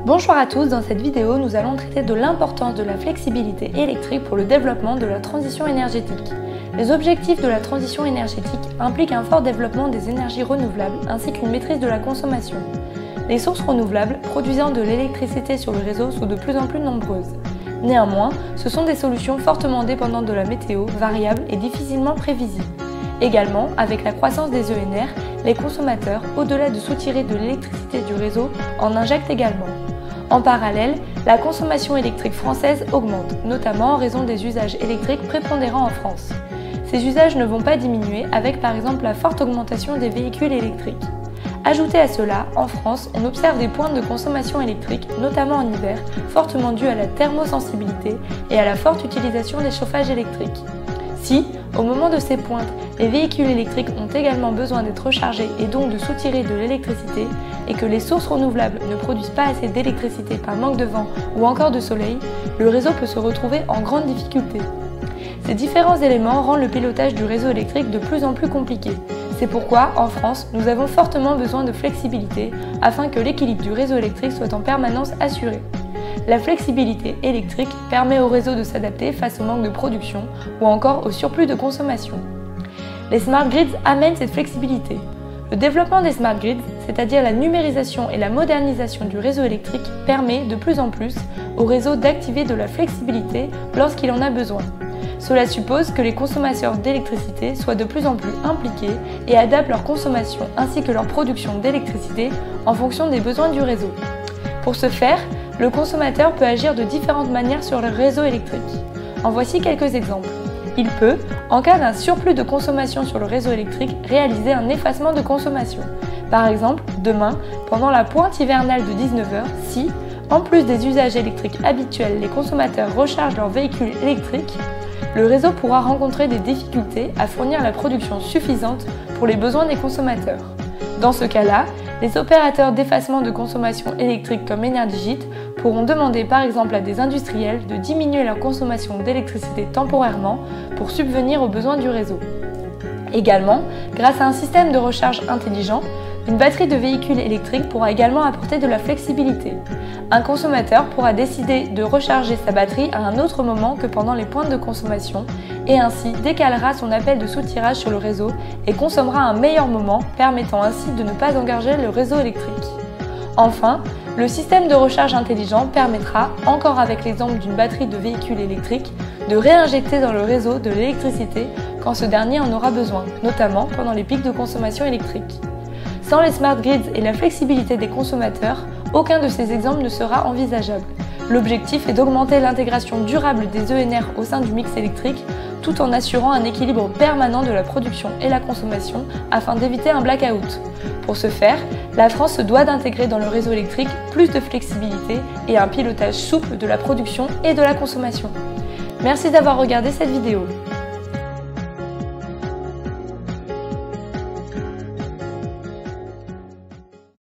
Bonjour à tous, dans cette vidéo, nous allons traiter de l'importance de la flexibilité électrique pour le développement de la transition énergétique. Les objectifs de la transition énergétique impliquent un fort développement des énergies renouvelables ainsi qu'une maîtrise de la consommation. Les sources renouvelables produisant de l'électricité sur le réseau sont de plus en plus nombreuses. Néanmoins, ce sont des solutions fortement dépendantes de la météo, variables et difficilement prévisibles. Également, avec la croissance des ENR, les consommateurs, au-delà de soutirer de l'électricité du réseau, en injectent également. En parallèle, la consommation électrique française augmente, notamment en raison des usages électriques prépondérants en France. Ces usages ne vont pas diminuer avec par exemple la forte augmentation des véhicules électriques. Ajoutez à cela, en France, on observe des pointes de consommation électrique, notamment en hiver, fortement dues à la thermosensibilité et à la forte utilisation des chauffages électriques. Si, au moment de ces pointes, les véhicules électriques ont également besoin d'être rechargés et donc de soutirer de l'électricité, et que les sources renouvelables ne produisent pas assez d'électricité par manque de vent ou encore de soleil, le réseau peut se retrouver en grande difficulté. Ces différents éléments rendent le pilotage du réseau électrique de plus en plus compliqué. C'est pourquoi, en France, nous avons fortement besoin de flexibilité afin que l'équilibre du réseau électrique soit en permanence assuré. La flexibilité électrique permet au réseau de s'adapter face au manque de production ou encore au surplus de consommation. Les smart grids amènent cette flexibilité. Le développement des smart grids, c'est-à-dire la numérisation et la modernisation du réseau électrique, permet de plus en plus au réseau d'activer de la flexibilité lorsqu'il en a besoin. Cela suppose que les consommateurs d'électricité soient de plus en plus impliqués et adaptent leur consommation ainsi que leur production d'électricité en fonction des besoins du réseau. Pour ce faire, le consommateur peut agir de différentes manières sur le réseau électrique. En voici quelques exemples. Il peut, en cas d'un surplus de consommation sur le réseau électrique, réaliser un effacement de consommation. Par exemple, demain, pendant la pointe hivernale de 19h, si, en plus des usages électriques habituels, les consommateurs rechargent leurs véhicules électriques, le réseau pourra rencontrer des difficultés à fournir la production suffisante pour les besoins des consommateurs. Dans ce cas-là, les opérateurs d'effacement de consommation électrique comme Énergit pourront demander par exemple à des industriels de diminuer leur consommation d'électricité temporairement pour subvenir aux besoins du réseau. Également, grâce à un système de recharge intelligent, une batterie de véhicule électrique pourra également apporter de la flexibilité. Un consommateur pourra décider de recharger sa batterie à un autre moment que pendant les pointes de consommation et ainsi décalera son appel de soutirage sur le réseau et consommera à un meilleur moment, permettant ainsi de ne pas engager le réseau électrique. Enfin, le système de recharge intelligent permettra, encore avec l'exemple d'une batterie de véhicule électrique, de réinjecter dans le réseau de l'électricité quand ce dernier en aura besoin, notamment pendant les pics de consommation électrique. Sans les smart grids et la flexibilité des consommateurs, aucun de ces exemples ne sera envisageable. L'objectif est d'augmenter l'intégration durable des ENR au sein du mix électrique, tout en assurant un équilibre permanent de la production et la consommation afin d'éviter un blackout. Pour ce faire, la France se doit d'intégrer dans le réseau électrique plus de flexibilité et un pilotage souple de la production et de la consommation. Merci d'avoir regardé cette vidéo.